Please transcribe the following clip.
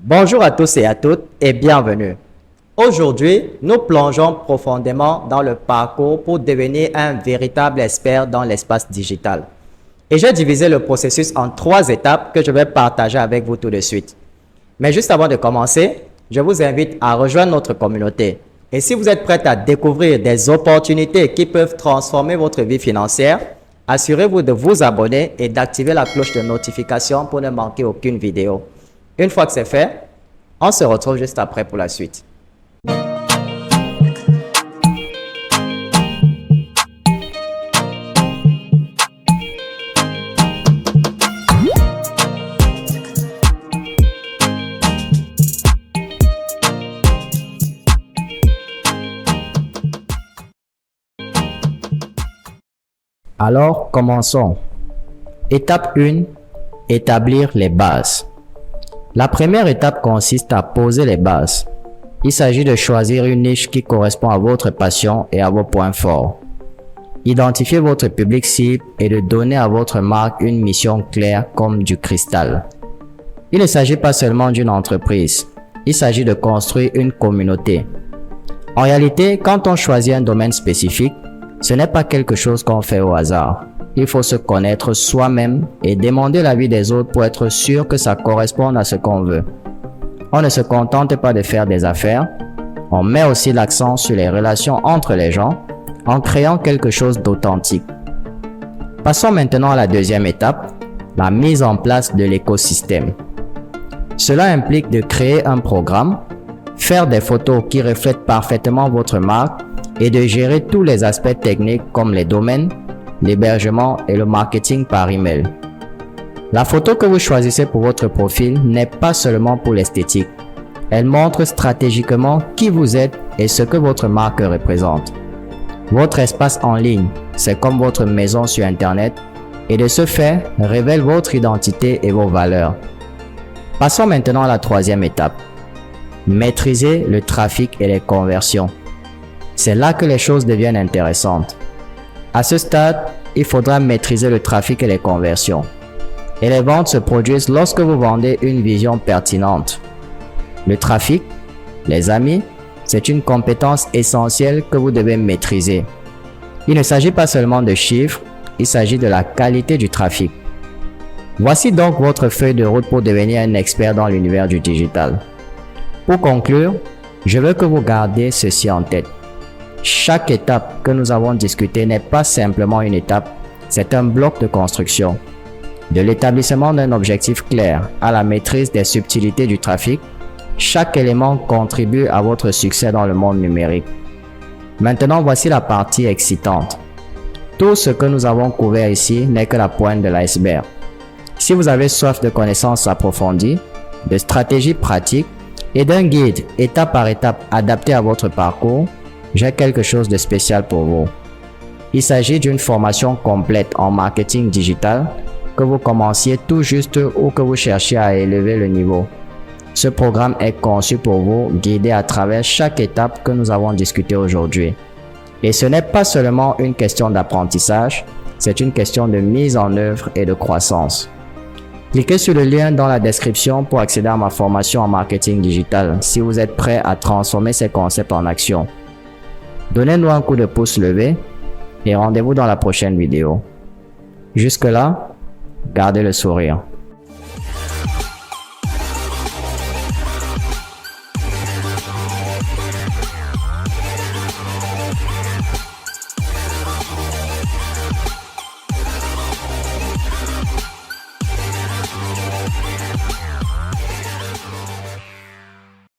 Bonjour à tous et à toutes et bienvenue. Aujourd'hui, nous plongeons profondément dans le parcours pour devenir un véritable expert dans l'espace digital. Et j'ai divisé le processus en 3 étapes que je vais partager avec vous tout de suite. Mais juste avant de commencer, je vous invite à rejoindre notre communauté. Et si vous êtes prêt à découvrir des opportunités qui peuvent transformer votre vie financière, assurez-vous de vous abonner et d'activer la cloche de notification pour ne manquer aucune vidéo. Une fois que c'est fait, on se retrouve juste après pour la suite. Alors, commençons. Étape 1. Établir les bases. La première étape consiste à poser les bases. Il s'agit de choisir une niche qui correspond à votre passion et à vos points forts. Identifiez votre public cible et de donner à votre marque une mission claire comme du cristal. Il ne s'agit pas seulement d'une entreprise, il s'agit de construire une communauté. En réalité, quand on choisit un domaine spécifique, ce n'est pas quelque chose qu'on fait au hasard. Il faut se connaître soi-même et demander l'avis des autres pour être sûr que ça corresponde à ce qu'on veut. On ne se contente pas de faire des affaires, on met aussi l'accent sur les relations entre les gens en créant quelque chose d'authentique. Passons maintenant à la deuxième étape, la mise en place de l'écosystème. Cela implique de créer un programme, faire des photos qui reflètent parfaitement votre marque et de gérer tous les aspects techniques comme les domaines, l'hébergement et le marketing par email. La photo que vous choisissez pour votre profil n'est pas seulement pour l'esthétique. Elle montre stratégiquement qui vous êtes et ce que votre marque représente. Votre espace en ligne, c'est comme votre maison sur Internet et de ce fait, révèle votre identité et vos valeurs. Passons maintenant à la troisième étape. Maîtriser le trafic et les conversions. C'est là que les choses deviennent intéressantes. À ce stade, il faudra maîtriser le trafic et les conversions. Et les ventes se produisent lorsque vous vendez une vision pertinente. Le trafic, les amis, c'est une compétence essentielle que vous devez maîtriser. Il ne s'agit pas seulement de chiffres, il s'agit de la qualité du trafic. Voici donc votre feuille de route pour devenir un expert dans l'univers du digital. Pour conclure, je veux que vous gardiez ceci en tête. Chaque étape que nous avons discutée n'est pas simplement une étape, c'est un bloc de construction. De l'établissement d'un objectif clair à la maîtrise des subtilités du trafic, chaque élément contribue à votre succès dans le monde numérique. Maintenant, voici la partie excitante. Tout ce que nous avons couvert ici n'est que la pointe de l'iceberg. Si vous avez soif de connaissances approfondies, de stratégies pratiques et d'un guide étape par étape adapté à votre parcours, j'ai quelque chose de spécial pour vous. Il s'agit d'une formation complète en marketing digital, que vous commenciez tout juste ou que vous cherchiez à élever le niveau. Ce programme est conçu pour vous guider à travers chaque étape que nous avons discutée aujourd'hui. Et ce n'est pas seulement une question d'apprentissage, c'est une question de mise en œuvre et de croissance. Cliquez sur le lien dans la description pour accéder à ma formation en marketing digital si vous êtes prêt à transformer ces concepts en action. Donnez-nous un coup de pouce levé et rendez-vous dans la prochaine vidéo. Jusque-là, gardez le sourire.